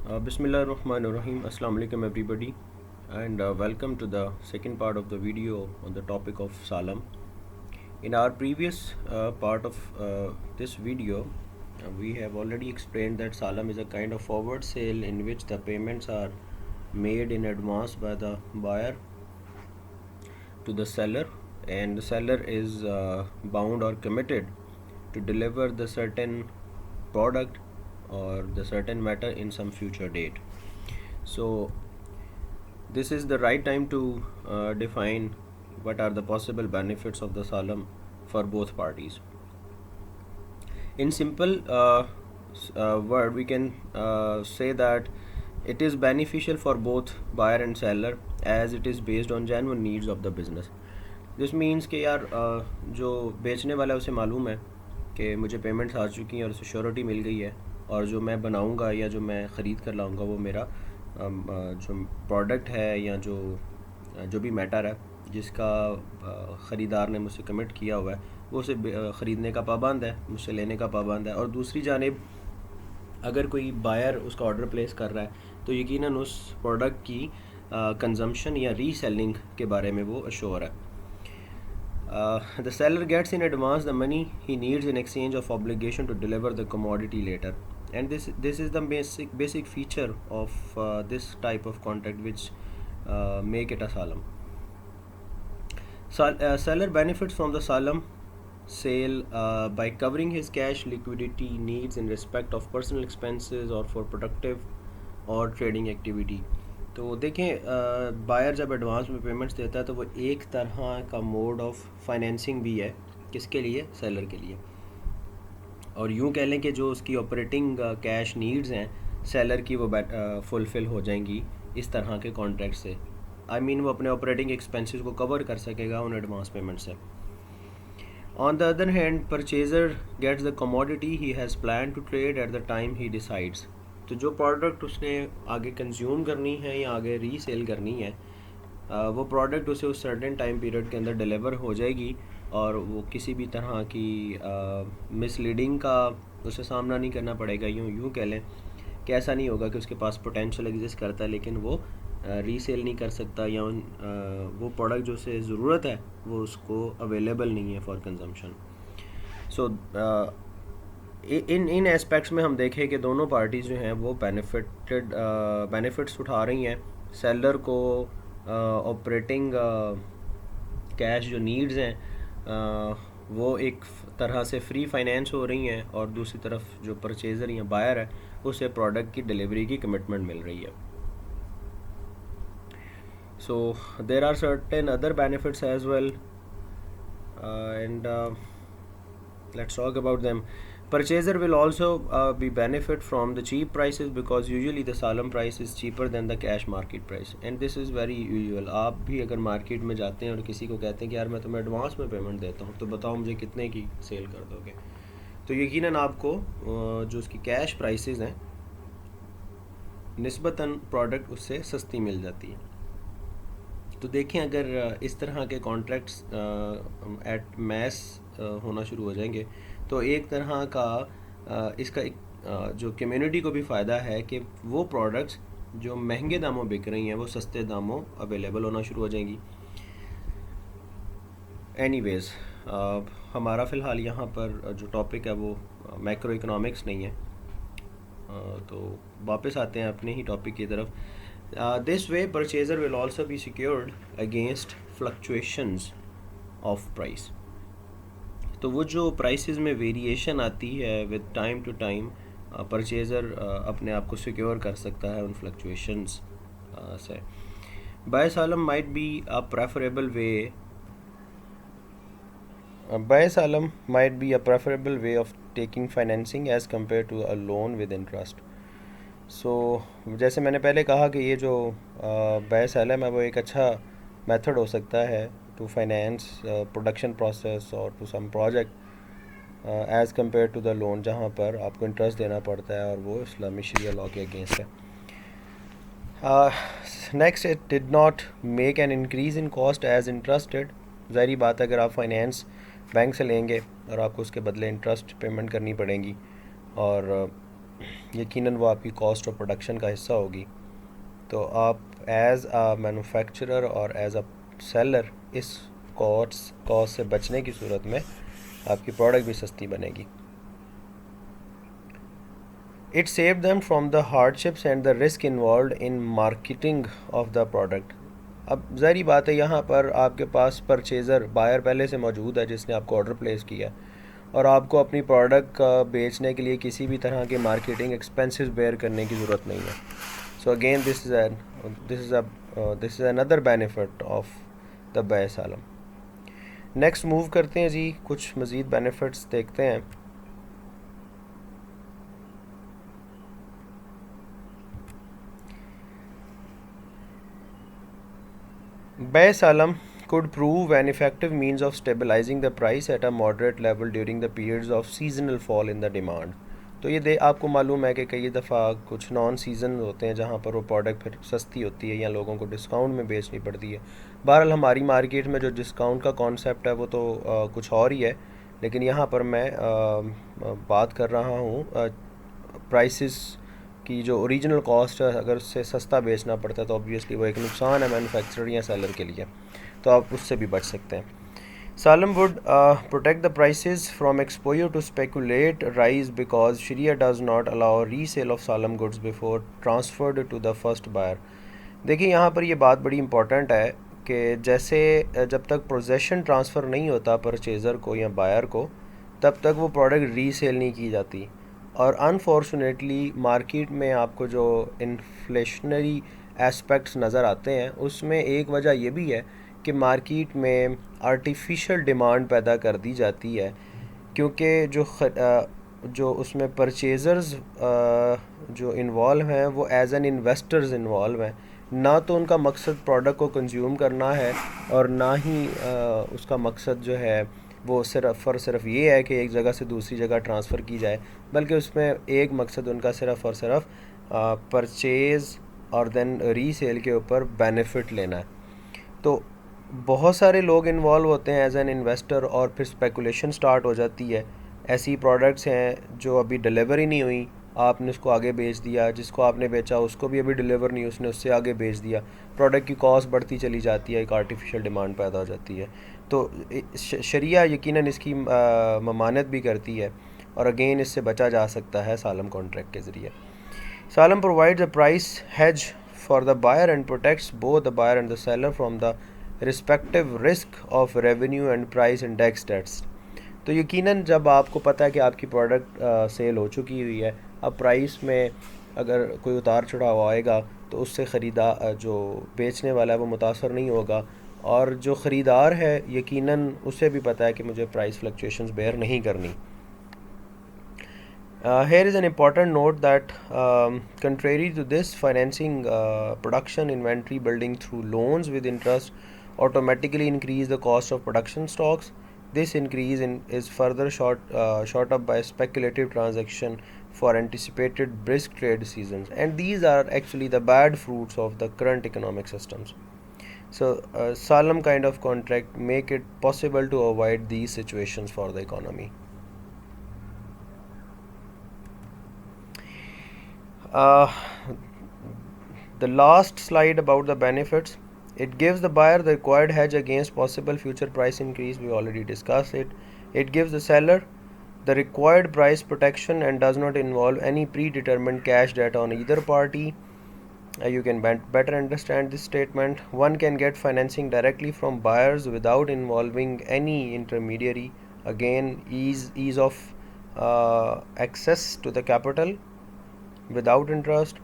Bismillah ar-Rahman ar-Rahim. Assalamu alaikum everybody, and welcome to the second part of the video on the topic of Salam. In our previous part of this video, we have already explained that Salam is a kind of forward sale in which the payments are made in advance by the buyer to the seller, and the seller is bound or committed to deliver the certain product or the certain matter in some future date. So this is the right time to define what are the possible benefits of the Salam for both parties. In simple word, we can say that it is beneficial for both buyer and seller as it is based on genuine needs of the business. This means کہ یار جو بیچنے والا ہے اسے معلوم ہے کہ مجھے پیمنٹس آ چکی ہیں اور اسے شیورٹی مل گئی ہے، اور جو میں بناؤں گا یا جو میں خرید کر لاؤں گا وہ میرا جو پروڈکٹ ہے یا جو بھی میٹر ہے جس کا خریدار نے مجھ سے کمٹ کیا ہوا ہے وہ اسے خریدنے کا پابند ہے، مجھ سے لینے کا پابند ہے. اور دوسری جانب اگر کوئی بائر اس کا آرڈر پلیس کر رہا ہے تو یقیناً اس پروڈکٹ کی کنزمپشن یا ری سیلنگ کے بارے میں وہ اشور ہے. The seller gets in advance the money he needs in exchange of obligation to deliver the commodity later, and this is the basic feature of this type of contract which make it a Salam. Seller benefits from the Salam sale by covering his cash liquidity needs in respect of personal expenses or for productive or trading activity. تو دیکھیں buyer جب advance میں payments دیتا ہے تو وہ ایک طرح کا موڈ آف فائنینسنگ بھی ہے. کس کے لیے؟ سیلر کے لیے. اور یوں کہہ لیں کہ جو اس کی آپریٹنگ کیش نیڈز ہیں سیلر کی وہ فلفل ہو جائیں گی اس طرح کے کانٹریکٹ سے. وہ اپنے آپریٹنگ ایکسپینسز کو کور کر سکے گا ان ایڈوانس پیمنٹ سے. On the other hand purchaser gets the commodity he has plan to trade at the time he decides. تو جو پروڈکٹ اس نے آگے کنزیوم کرنی ہے یا آگے ری سیل کرنی ہے وہ پروڈکٹ اسے اس سرٹن ٹائم پیریڈ کے اندر ڈیلیور ہو جائے گی، اور وہ کسی بھی طرح کی مس لیڈنگ کا اسے سامنا نہیں کرنا پڑے گا. یوں کہہ لیں کہ ایسا نہیں ہوگا کہ اس کے پاس پوٹینشیل ایگزسٹ کرتا ہے لیکن وہ ری سیل نہیں کر سکتا، یا وہ پروڈکٹ جو اسے ضرورت ہے وہ اس کو اویلیبل نہیں ہے for consumption. So in aspects میں ہم دیکھیں کہ دونوں پارٹیز جو ہیں وہ بینیفٹس اٹھا رہی ہیں. سیلر کو آپریٹنگ کیش جو نیڈز ہیں وہ ایک طرح سے فری فائنینس ہو رہی ہیں، اور دوسری طرف جو پرچیزر یا بائر ہے اسے پروڈکٹ کی ڈیلیوری کی کمٹمنٹ مل رہی ہے. So there are certain other benefits as well and let's talk about them. Purchaser will also be benefit from the cheap prices because usually the Salam price is cheaper than the cash market price, and this is very usual. آپ بھی اگر market میں جاتے ہیں اور کسی کو کہتے ہیں کہ یار میں تمہیں ایڈوانس میں پیمنٹ دیتا ہوں تو بتاؤ مجھے کتنے کی سیل کر دو گے، تو یقیناً آپ کو جو اس کی کیش پرائسز ہیں نسبتاً پروڈکٹ اس سے سستی مل جاتی ہے. تو دیکھیں اگر اس طرح کے کانٹریکٹس ایٹ میس ہونا شروع ہو جائیں گے تو ایک طرح کا اس کا ایک جو کمیونٹی کو بھی فائدہ ہے کہ وہ پروڈکٹس جو مہنگے داموں بک رہی ہیں وہ سستے داموں اویلیبل ہونا شروع ہو جائیں گی. اینی ویز ہمارا فی الحال یہاں پر جو ٹاپک ہے وہ میکرو اکنامکس نہیں ہے، تو واپس آتے ہیں اپنے ہی ٹاپک کی طرف. This way purchaser will also be secured against fluctuations of price. تو وہ جو پرائسز میں ویریشن آتی ہے with time to time purchaser اپنے آپ کو سیکیور کر سکتا ہے ان فلکچویشنز سے. بائی سالم might be a preferable way of taking financing as compare to a loan with interest. So جیسے میں نے پہلے کہا کہ یہ جو بائے سالم ہے وہ ایک اچھا میتھڈ ہو سکتا ہے ٹو فائنینس پروڈکشن پروسیس اور to some project as compare to the loan, جہاں پر آپ کو انٹرسٹ دینا پڑتا ہے اور وہ اسلامی شریعہ لاء کے اگینسٹ ہے. Next, it did not make an increase in cost as interested. ظاہری بات ہے اگر آپ فائنینس بینک سے لیں گے اور آپ کو اس کے بدلے انٹرسٹ پیمنٹ کرنی پڑیں گی، اور یقیناً وہ آپ کی کاسٹ آف پروڈکشن کا حصہ ہوگی. تو آپ ایز اے مینوفیکچرر اور ایز اے سیلر اس کاسٹ سے بچنے کی صورت میں آپ کی پروڈکٹ بھی سستی بنے گی. It saved them from the hardships and the risk involved in marketing of the product. اب ظاہری بات ہے یہاں پر آپ کے پاس پرچیزر بائر پہلے سے موجود ہے جس نے آپ کو آرڈر پلیس کیا اور آپ کو اپنی پروڈکٹ بیچنے کے لیے کسی بھی طرح کے مارکیٹنگ ایکسپینسز بیئر کرنے کی ضرورت نہیں ہے. So again this is another benefit of the بے سالم. نیکسٹ موو کرتے ہیں جی, کچھ مزید بینیفٹس دیکھتے ہیں. Bay Salam could prove an effective means of stabilizing the price at a moderate level during the periods of seasonal fall in the demand. تو یہ آپ کو معلوم ہے کہ کئی دفعہ کچھ نان سیزن ہوتے ہیں جہاں پر وہ پروڈکٹ پھر سستی ہوتی ہے یا لوگوں کو ڈسکاؤنٹ میں بیچنی پڑتی ہے. بہرحال ہماری مارکیٹ میں جو ڈسکاؤنٹ کا کانسیپٹ ہے وہ تو کچھ اور ہی ہے, لیکن یہاں پر میں بات کر رہا ہوں پرائسز کی جو اوریجنل کاسٹ ہے اگر اس سے سستا بیچنا پڑتا ہے تو obviously وہ ایک نقصان ہے مینوفیکچرر یا سیلر کے لیے, تو آپ اس سے بھی بچ سکتے ہیں. Salem would protect the prices from exposure to speculate rise because Sharia does not allow resale of Salem goods before transferred to the first buyer. دیکھیں یہاں پر یہ بات بڑی امپورٹنٹ ہے کہ جیسے جب تک پوزیشن ٹرانسفر نہیں ہوتا پرچیزر کو یا بائر کو تب تک وہ پروڈکٹ ری سیل نہیں کی جاتی. اور انفارچونیٹلی مارکیٹ میں آپ کو جو انفلیشنری اسپیکٹس نظر آتے ہیں اس میں ایک وجہ یہ بھی ہے کہ مارکیٹ میں آرٹیفیشل ڈیمانڈ پیدا کر دی جاتی ہے, کیونکہ جو اس میں پرچیزرز جو انوالو ہیں وہ ایز این انویسٹرز انوالو ہیں, نہ تو ان کا مقصد پروڈکٹ کو کنزیوم کرنا ہے اور نہ ہی اس کا مقصد جو ہے وہ صرف یہ ہے کہ ایک جگہ سے دوسری جگہ ٹرانسفر کی جائے, بلکہ اس میں ایک مقصد ان کا صرف اور صرف پرچیز اور دین ری سیل کے اوپر بینیفٹ لینا ہے. تو بہت سارے لوگ انوالو ہوتے ہیں ایز این انویسٹر اور پھر اسپیکولیشن سٹارٹ ہو جاتی ہے. ایسی پروڈکٹس ہیں جو ابھی ڈیلیور ہی نہیں ہوئی, آپ نے اس کو آگے بیچ دیا, جس کو آپ نے بیچا اس کو بھی ابھی ڈیلیور نہیں, اس نے اس سے آگے بیچ دیا, پروڈکٹ کی کاسٹ بڑھتی چلی جاتی ہے, ایک آرٹیفیشل ڈیمانڈ پیدا ہو جاتی ہے. تو شریعہ یقیناً اس کی ممانعت بھی کرتی ہے اور اگین اس سے بچا جا سکتا ہے سالم کانٹریکٹ کے ذریعے. سالم provides a price hedge for the buyer and protects both the buyer and the seller from the respective risk of revenue and price index ٹیٹس. تو یقیناً جب آپ کو پتہ ہے کہ آپ کی پروڈکٹ سیل ہو چکی ہوئی ہے, اب پرائس میں اگر کوئی اتار چڑھاؤ آئے گا تو اس سے جو بیچنے والا ہے وہ متاثر نہیں ہوگا, اور جو خریدار ہے یقیناً اسے بھی پتہ ہے کہ مجھے پرائس فلکچویشنز بیئر نہیں کرنی. Here is an important note that contrary to this, financing production inventory building through loans with interest automatically increase the cost of production stocks. This increase is further shot up by speculative transaction for anticipated brisk trade seasons, and these are actually the bad fruits of the current economic systems. So solemn kind of contract make it possible to avoid these situations for the economy. The last slide about the benefits. It gives the buyer the required hedge against possible future price increase. We already discussed it. It gives the seller the required price protection and does not involve any predetermined cash debt on either party. You can better understand this statement. One can get financing directly from buyers without involving any intermediary. Again, ease of access to the capital without interest.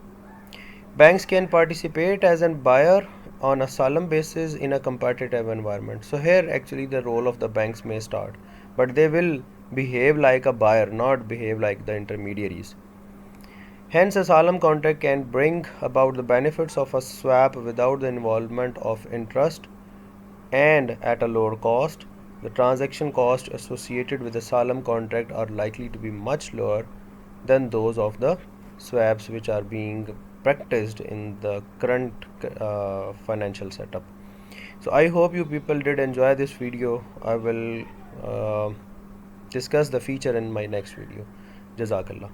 Banks can participate as a buyer on a solemn basis in a competitive environment. So here actually the role of the banks may start, but they will behave like a buyer, not behave like the intermediaries. Hence a solemn contract can bring about the benefits of a swap without the involvement of interest and at a lower cost. The transaction costs associated with a solemn contract are likely to be much lower than those of the swaps which are being practiced in the current financial setup. So I hope you people did enjoy this video. I will discuss the feature in my next video. Jazakallah.